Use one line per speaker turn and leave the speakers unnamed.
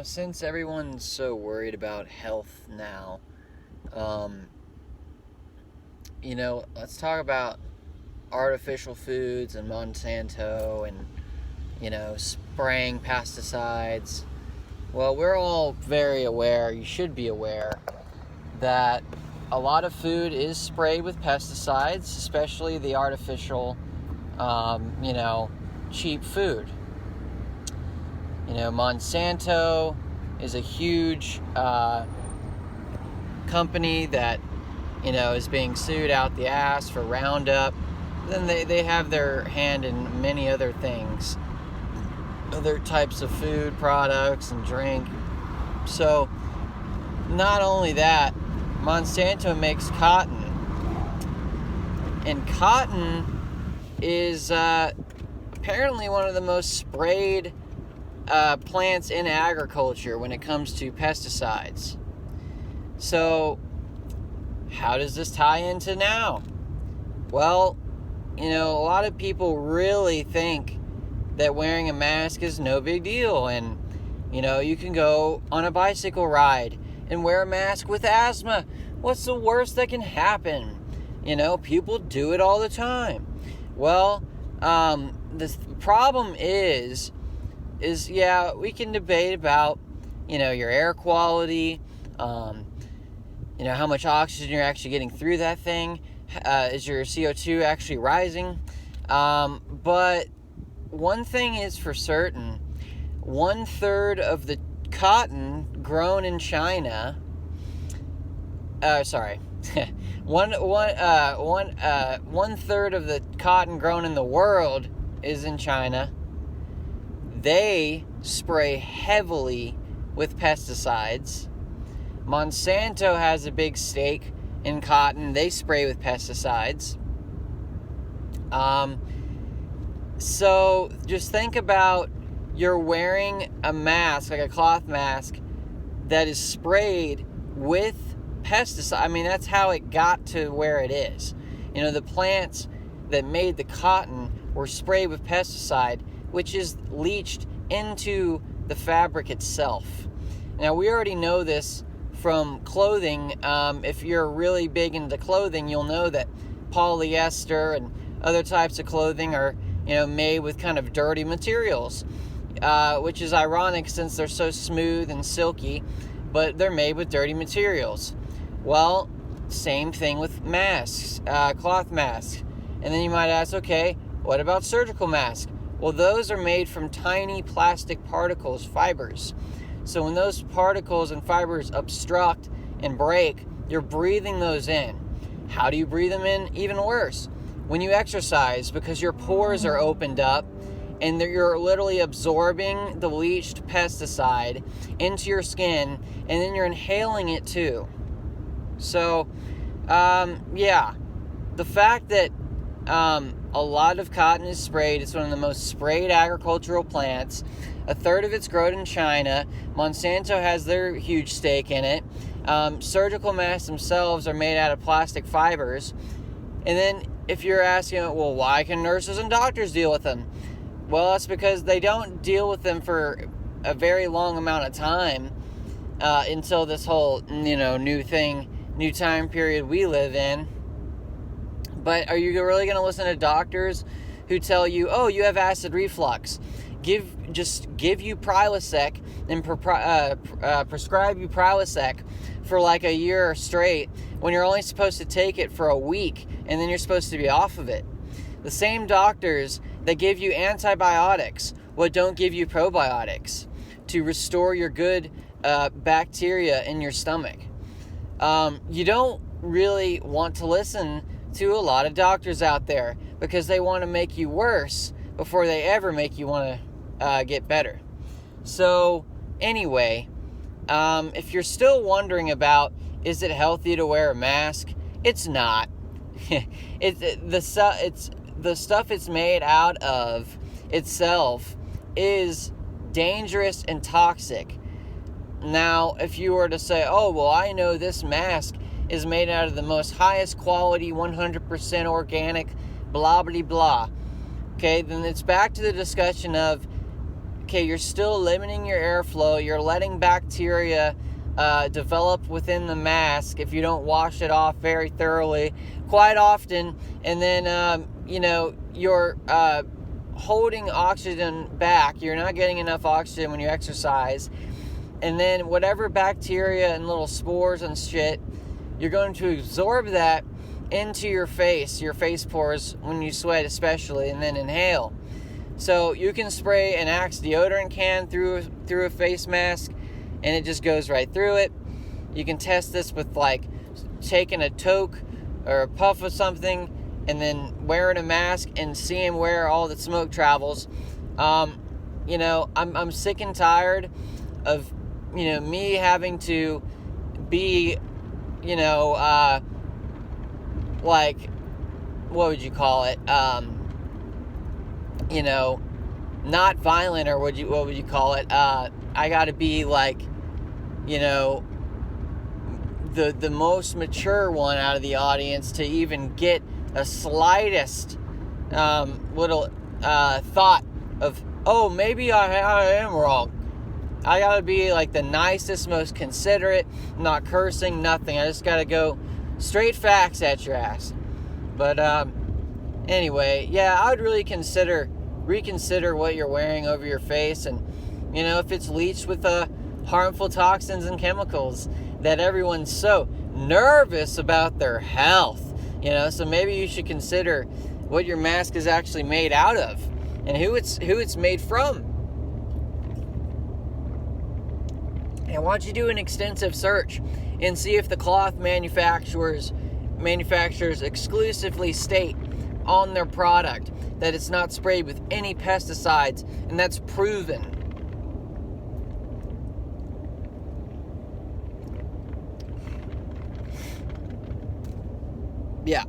Since everyone's so worried about health now, um, let's talk about artificial foods and Monsanto and, spraying pesticides. Well, we're all very aware, you should be aware, that a lot of food is sprayed with pesticides, especially the artificial, cheap food. Monsanto is a huge company that, is being sued out the ass for Roundup. Then they have their hand in many other things, other types of food products and drink. So, not only that, Monsanto makes cotton. And cotton is apparently one of the most sprayed plants in agriculture when it comes to pesticides. So, how does this tie into now? Well, a lot of people really think that wearing a mask is no big deal, and you can go on a bicycle ride and wear a mask with asthma. What's the worst that can happen? People do it all the time. Well, the problem is yeah, we can debate about, your air quality, how much oxygen you're actually getting through that thing. Is your CO2 actually rising? But one thing is for certain, 1/3 of the cotton grown in China, one third of the cotton grown in the world is in China. They spray heavily with pesticides. Monsanto has a big stake in cotton. They spray with pesticides. So just think about, you're wearing a mask, like a cloth mask, that is sprayed with pesticide. I mean, that's how it got to where it is. The plants that made the cotton were sprayed with pesticide, which is leached into the fabric itself. Now, we already know this from clothing. If you're really big into clothing, you'll know that polyester and other types of clothing are, made with kind of dirty materials, which is ironic since they're so smooth and silky, but they're made with dirty materials. Well, same thing with masks, cloth masks. And then you might ask, okay, what about surgical masks? Well, those are made from tiny plastic particles, fibers. So when those particles and fibers obstruct and break, you're breathing those in. How do you breathe them in? Even worse, when you exercise, because your pores are opened up and you're literally absorbing the leached pesticide into your skin, and then you're inhaling it too. So, the fact that a lot of cotton is sprayed, it's one of the most sprayed agricultural plants. 1/3 of it's grown in China. Monsanto has their huge stake in it. Surgical masks themselves are made out of plastic fibers. And then if you're asking, well, why can nurses and doctors deal with them? Well, that's because they don't deal with them for a very long amount of time until this whole, new time period we live in. But are you really going to listen to doctors who tell you, oh, you have acid reflux? Just give you Prilosec and prescribe you Prilosec for like a year straight when you're only supposed to take it for a week and then you're supposed to be off of it. The same doctors that give you antibiotics don't give you probiotics to restore your good bacteria in your stomach. You don't really want to listen to a lot of doctors out there because they want to make you worse before they ever make you want to get better. So anyway, if you're still wondering about, is it healthy to wear a mask? It's not. The stuff it's made out of itself is dangerous and toxic. Now, if you were to say, oh, well, I know this mask is made out of the most highest quality, 100% organic, blah, blah, blah. Okay, then it's back to the discussion of, okay, you're still limiting your airflow. You're letting bacteria develop within the mask if you don't wash it off very thoroughly quite often. And then, you're holding oxygen back. You're not getting enough oxygen when you exercise. And then whatever bacteria and little spores and shit, you're going to absorb that into your face pores when you sweat especially, and then inhale. So you can spray an Axe deodorant can through a face mask, and it just goes right through it. You can test this with like taking a toke or a puff of something and then wearing a mask and seeing where all the smoke travels. I'm sick and tired of me having to be like, what would you call it? Not violent, or what would you call it? I gotta be like, the most mature one out of the audience to even get a slightest little thought of, oh, maybe I am wrong. I gotta be like the nicest, most considerate, not cursing, nothing. I just gotta go straight facts at your ass. But anyway, yeah, I would really reconsider what you're wearing over your face, and if it's leached with harmful toxins and chemicals that everyone's so nervous about their health. So maybe you should consider what your mask is actually made out of and who it's made from. And why don't you do an extensive search and see if the cloth manufacturers exclusively state on their product that it's not sprayed with any pesticides, and that's proven. Yeah.